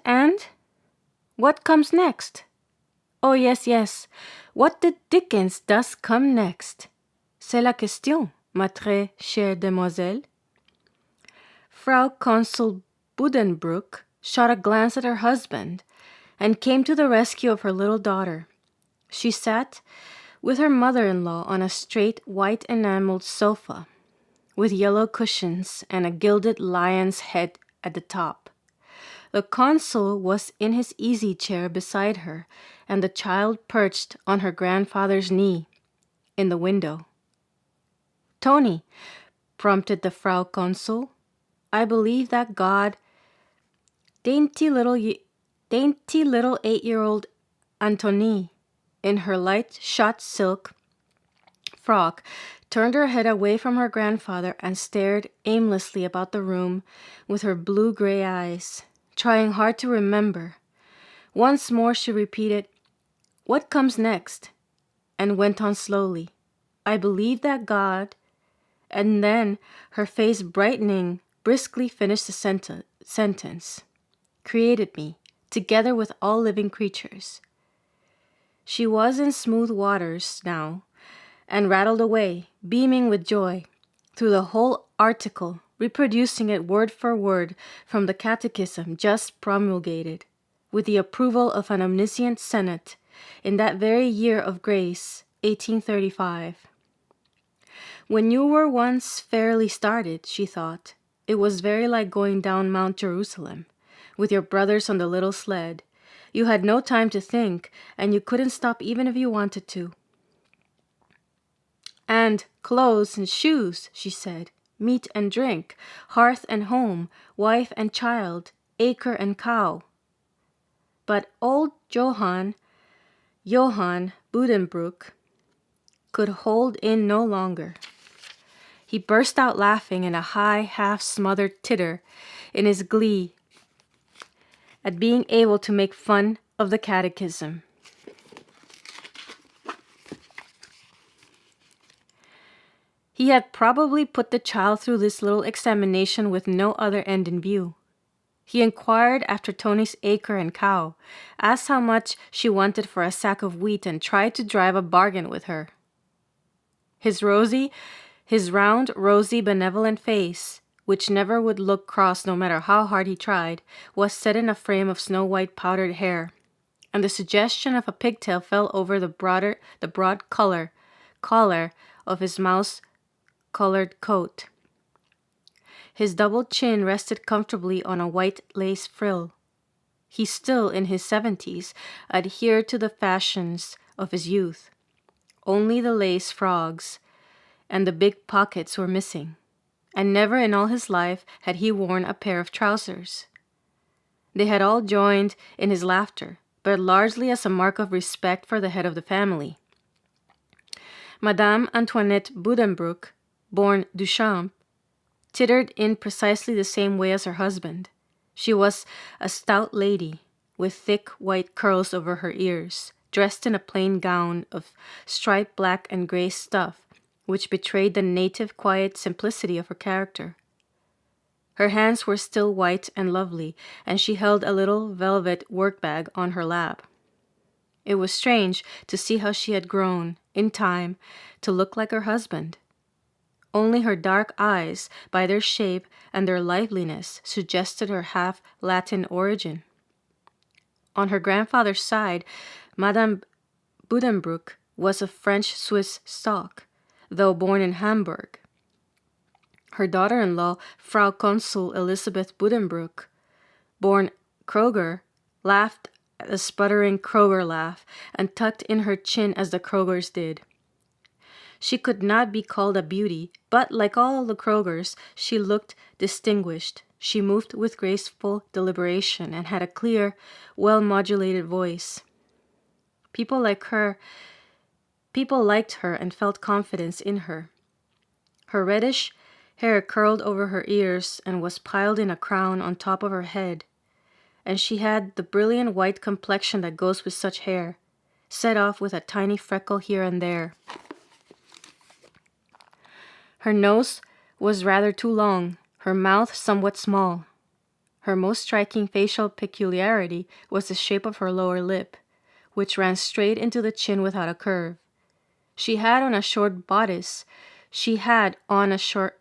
And? What comes next? Oh, yes. What the dickens does come next? C'est la question, ma très chère demoiselle. Frau Consul Buddenbrook shot a glance at her husband and came to the rescue of her little daughter. She sat with her mother-in-law on a straight white enameled sofa with yellow cushions and a gilded lion's head at the top. The consul was in his easy chair beside her, and the child perched on her grandfather's knee in the window. Tony, prompted the Frau Consul, I believe that God... Dainty little 8-year-old Antony, in her light shot silk frock, turned her head away from her grandfather and stared aimlessly about the room with her blue-gray eyes, trying hard to remember. Once more she repeated, "What comes next?" and went on slowly, "I believe that God..." And then, her face brightening, briskly finished the sentence. "Created me, together with all living creatures." She was in smooth waters now, and rattled away, beaming with joy, through the whole article, reproducing it word for word from the catechism just promulgated, with the approval of an omniscient Senate, in that very year of grace, 1835. When you were once fairly started, she thought, it was very like going down Mount Jerusalem, with your brothers on the little sled. You had no time to think, and you couldn't stop even if you wanted to. And clothes and shoes, she said, meat and drink, hearth and home, wife and child, acre and cow. But old Johann Buddenbrook, could hold in no longer. He burst out laughing in a high, half-smothered titter in his glee at being able to make fun of the catechism. He had probably put the child through this little examination with no other end in view. He inquired after Tony's acre and cow, asked how much she wanted for a sack of wheat, and tried to drive a bargain with her. His round, rosy, benevolent face, which never would look cross no matter how hard he tried, was set in a frame of snow-white powdered hair, and the suggestion of a pigtail fell over the broad collar of his mouse-colored coat. His double chin rested comfortably on a white lace frill. He still, in his 70s, adhered to the fashions of his youth. Only the lace frogs and the big pockets were missing, and never in all his life had he worn a pair of trousers. They had all joined in his laughter, but largely as a mark of respect for the head of the family. Madame Antoinette Buddenbrook, born Duchamp, tittered in precisely the same way as her husband. She was a stout lady, with thick white curls over her ears, dressed in a plain gown of striped black and gray stuff, which betrayed the native quiet simplicity of her character. Her hands were still white and lovely, and she held a little velvet work-bag on her lap. It was strange to see how she had grown, in time, to look like her husband. Only her dark eyes, by their shape and their liveliness, suggested her half-Latin origin. On her grandfather's side, Madame Buddenbrook was of French-Swiss stock, though born in Hamburg. Her daughter-in-law, Frau Consul Elizabeth Buddenbrook, born Kroger, laughed a sputtering Kroger laugh and tucked in her chin as the Krogers did. She could not be called a beauty, but like all the Krogers, she looked distinguished. She moved with graceful deliberation and had a clear, well-modulated voice. People liked her and felt confidence in her. Her reddish hair curled over her ears and was piled in a crown on top of her head, and she had the brilliant white complexion that goes with such hair, set off with a tiny freckle here and there. Her nose was rather too long, her mouth somewhat small. Her most striking facial peculiarity was the shape of her lower lip, which ran straight into the chin without a curve. She had on a short bodice. She had on a short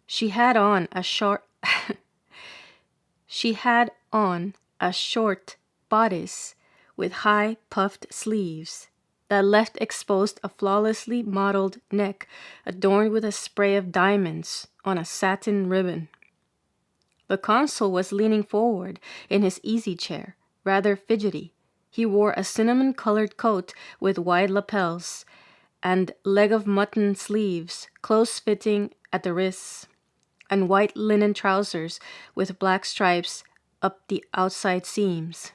She had on a short bodice with high puffed sleeves that left exposed a flawlessly modeled neck adorned with a spray of diamonds on a satin ribbon. The consul was leaning forward in his easy chair, rather fidgety. He wore a cinnamon-colored coat with wide lapels and leg-of-mutton sleeves, close-fitting at the wrists, and white linen trousers with black stripes up the outside seams.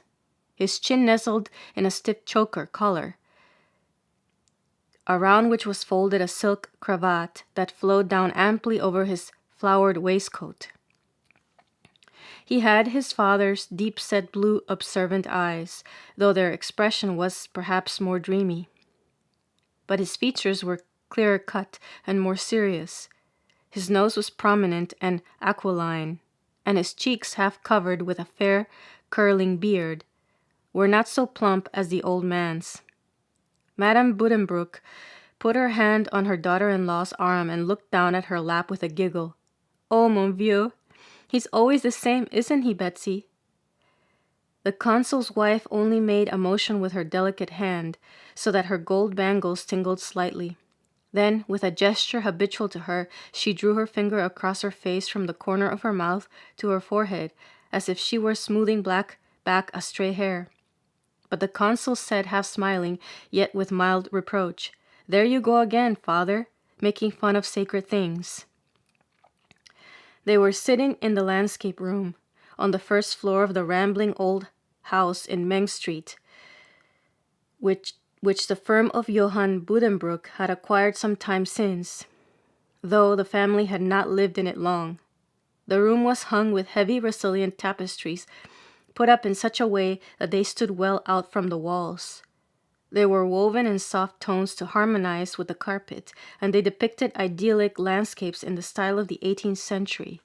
His chin nestled in a stiff choker collar, around which was folded a silk cravat that flowed down amply over his flowered waistcoat. He had his father's deep-set blue observant eyes, though their expression was perhaps more dreamy. But his features were clearer cut and more serious. His nose was prominent and aquiline, and his cheeks, half covered with a fair, curling beard, were not so plump as the old man's. Madame Buddenbrook put her hand on her daughter-in-law's arm and looked down at her lap with a giggle. "Oh, mon vieux, he's always the same, isn't he, Betsy?" The consul's wife only made a motion with her delicate hand, so that her gold bangles tingled slightly. Then, with a gesture habitual to her, she drew her finger across her face from the corner of her mouth to her forehead, as if she were smoothing back a stray hair. But the consul said, half smiling, yet with mild reproach, "There you go again, father, making fun of sacred things." They were sitting in the landscape room, on the first floor of the rambling old house in Meng Street, which the firm of Johann Buddenbrook had acquired some time since, though the family had not lived in it long. The room was hung with heavy resilient tapestries, put up in such a way that they stood well out from the walls. They were woven in soft tones to harmonize with the carpet, and they depicted idyllic landscapes in the style of the 18th century,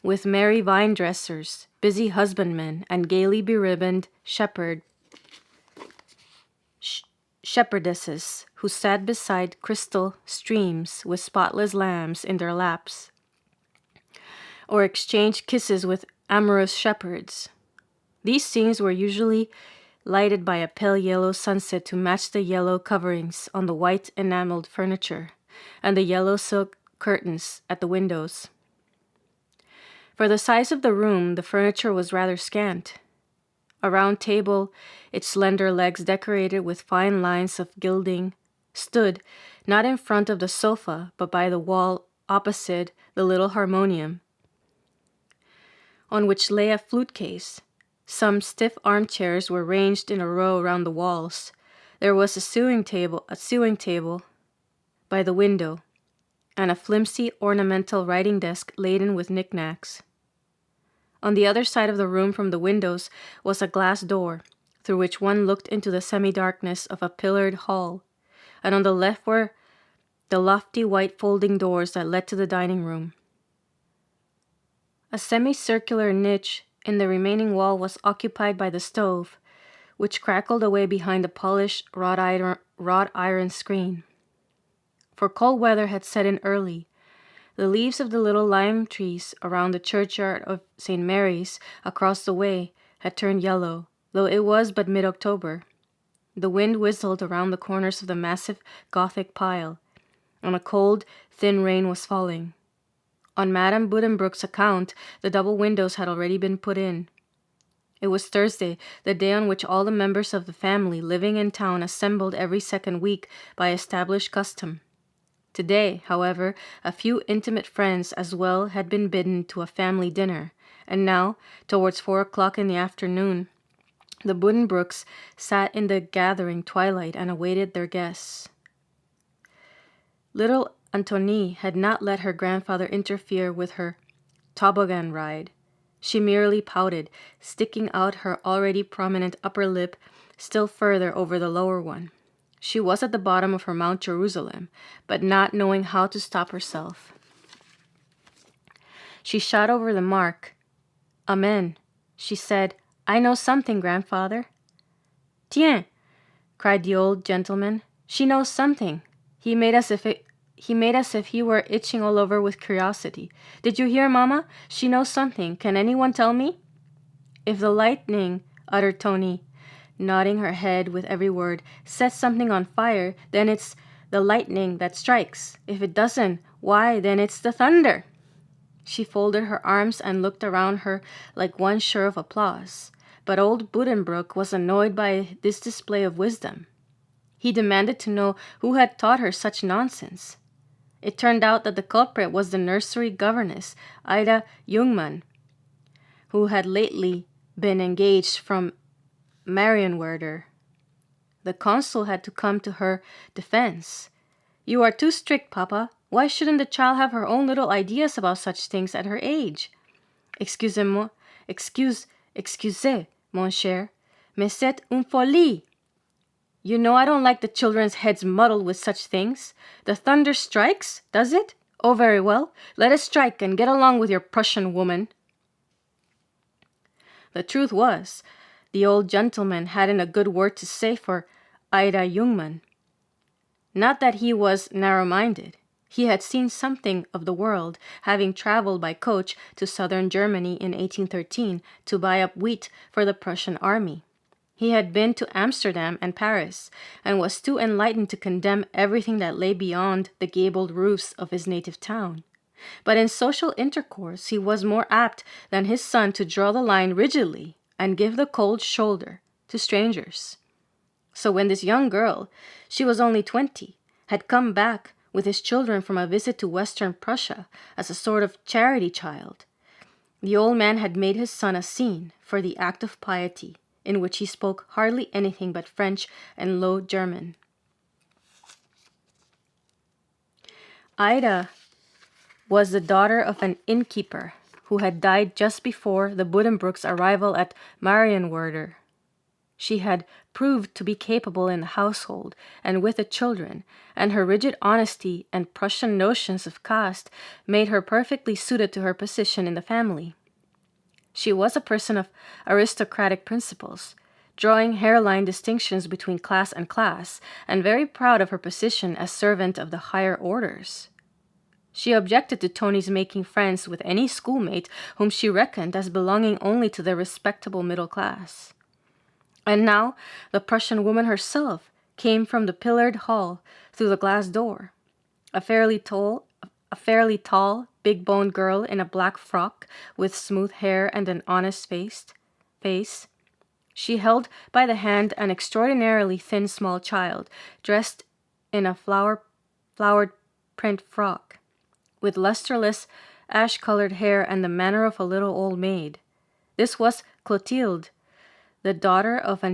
with merry vine dressers, busy husbandmen, and gaily beribboned shepherdesses who sat beside crystal streams with spotless lambs in their laps, or exchanged kisses with amorous shepherds. These scenes were usually lighted by a pale yellow sunset to match the yellow coverings on the white enameled furniture and the yellow silk curtains at the windows. For the size of the room, the furniture was rather scant. A round table, its slender legs decorated with fine lines of gilding, stood not in front of the sofa, but by the wall opposite the little harmonium, on which lay a flute case. Some stiff armchairs were ranged in a row round the walls. There was a sewing table by the window, and a flimsy ornamental writing desk laden with knickknacks. On the other side of the room from the windows was a glass door, through which one looked into the semi-darkness of a pillared hall, and on the left were the lofty white folding doors that led to the dining room. A semicircular niche in the remaining wall was occupied by the stove, which crackled away behind a polished wrought iron screen. For cold weather had set in early. The leaves of the little lime trees around the churchyard of St. Mary's across the way had turned yellow, though it was but mid-October. The wind whistled around the corners of the massive Gothic pile, and a cold, thin rain was falling. On Madame Buddenbrook's account, the double windows had already been put in. It was Thursday, the day on which all the members of the family living in town assembled every second week by established custom. Today, however, a few intimate friends as well had been bidden to a family dinner, and now, towards 4 o'clock in the afternoon, the Buddenbrooks sat in the gathering twilight and awaited their guests. Little Antony had not let her grandfather interfere with her toboggan ride. She merely pouted, sticking out her already prominent upper lip still further over the lower one. She was at the bottom of her Mount Jerusalem, but not knowing how to stop herself. She shot over the mark. Amen. She said, I know something, grandfather. Tiens, cried the old gentleman. She knows something. He made as if he were itching all over with curiosity. Did you hear, Mama? She knows something. Can anyone tell me? If the lightning, uttered Tony, nodding her head with every word, sets something on fire, then it's the lightning that strikes. If it doesn't, why, then it's the thunder. She folded her arms and looked around her like one sure of applause. But old Buddenbrook was annoyed by this display of wisdom. He demanded to know who had taught her such nonsense. It turned out that the culprit was the nursery governess, Ida Jungmann, who had lately been engaged from Marienwerder. The consul had to come to her defense. You are too strict, Papa. Why shouldn't the child have her own little ideas about such things at her age? Excusez, mon cher, mais c'est une folie. You know I don't like the children's heads muddled with such things. The thunder strikes, does it? Oh, very well. Let it strike and get along with your Prussian woman. The truth was, the old gentleman hadn't a good word to say for Ida Jungmann. Not that he was narrow-minded. He had seen something of the world, having traveled by coach to southern Germany in 1813 to buy up wheat for the Prussian army. He had been to Amsterdam and Paris, and was too enlightened to condemn everything that lay beyond the gabled roofs of his native town. But in social intercourse he was more apt than his son to draw the line rigidly and give the cold shoulder to strangers. So when this young girl, she was only 20, had come back with his children from a visit to Western Prussia as a sort of charity child, the old man had made his son a scene for the act of piety, in which he spoke hardly anything but French and Low German. Ida was the daughter of an innkeeper who had died just before the Buddenbrooks' arrival at Marienwerder. She had proved to be capable in the household and with the children, and her rigid honesty and Prussian notions of caste made her perfectly suited to her position in the family. She was a person of aristocratic principles, drawing hairline distinctions between class and class, and very proud of her position as servant of the higher orders. She objected to Tony's making friends with any schoolmate whom she reckoned as belonging only to the respectable middle class. And now the Prussian woman herself came from the pillared hall through the glass door, a fairly tall, big-boned girl in a black frock with smooth hair and an honest face. She held by the hand an extraordinarily thin small child, dressed in a flowered print frock, with lustreless, ash-colored hair and the manner of a little old maid. This was Clotilde, the daughter of a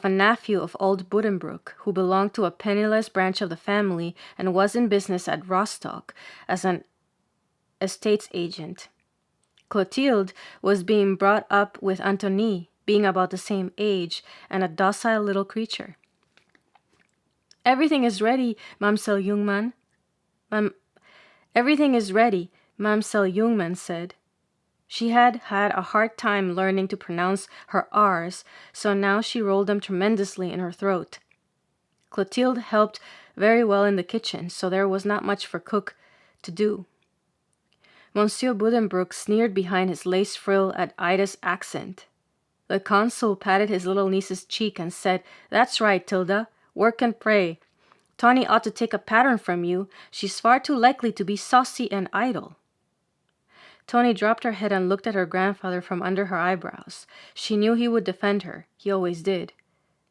nephew of old Buddenbrook, who belonged to a penniless branch of the family and was in business at Rostock as an estates agent. Clotilde was being brought up with Antony, being about the same age, and a docile little creature. Everything is ready, Mamselle Jungmann. Everything is ready, Mamselle Jungmann said. She had had a hard time learning to pronounce her R's, so now she rolled them tremendously in her throat. Clotilde helped very well in the kitchen, so there was not much for cook to do. Monsieur Buddenbrook sneered behind his lace frill at Ida's accent. The consul patted his little niece's cheek and said, "That's right, Tilda. Work and pray. Tawny ought to take a pattern from you. She's far too likely to be saucy and idle." Tony dropped her head and looked at her grandfather from under her eyebrows. She knew he would defend her. He always did.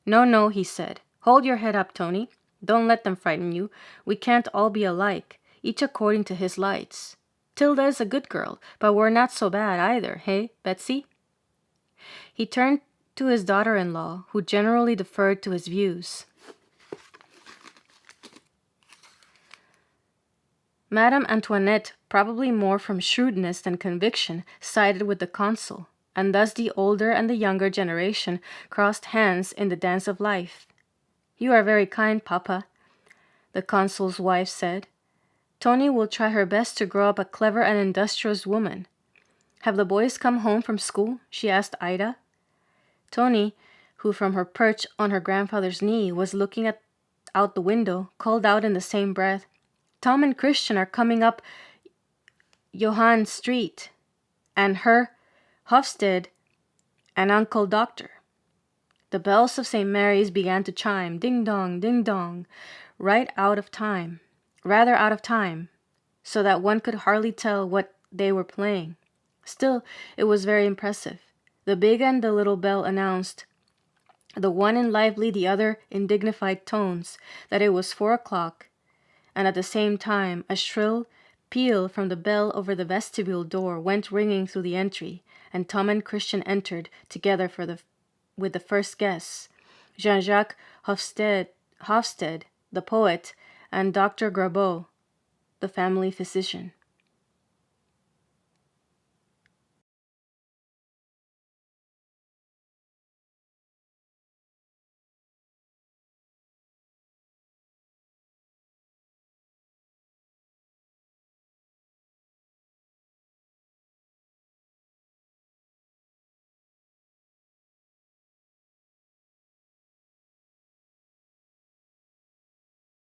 No, he said. Hold your head up, Tony. Don't let them frighten you. We can't all be alike, each according to his lights. Tilda is a good girl, but we're not so bad either, hey, Betsy? He turned to his daughter-in-law, who generally deferred to his views. Madame Antoinette, probably more from shrewdness than conviction, sided with the consul, and thus the older and the younger generation crossed hands in the dance of life. "You are very kind, Papa," the consul's wife said. Tony will try her best to grow up a clever and industrious woman. Have the boys come home from school? She asked Ida. Tony, who from her perch on her grandfather's knee was looking out the window, called out in the same breath, Tom and Christian are coming up Johann Street, and Herr Hofstede and Uncle Doctor. The bells of St. Mary's began to chime, ding dong, rather out of time, so that one could hardly tell what they were playing. Still, it was very impressive. The big and the little bell announced, the one in lively, the other in dignified tones, that it was 4 o'clock, and at the same time a shrill peal from the bell over the vestibule door went ringing through the entry, and Tom and Christian entered together with the first guests, Jean-Jacques Hofstede, the poet, and Dr. Grabeau, the family physician.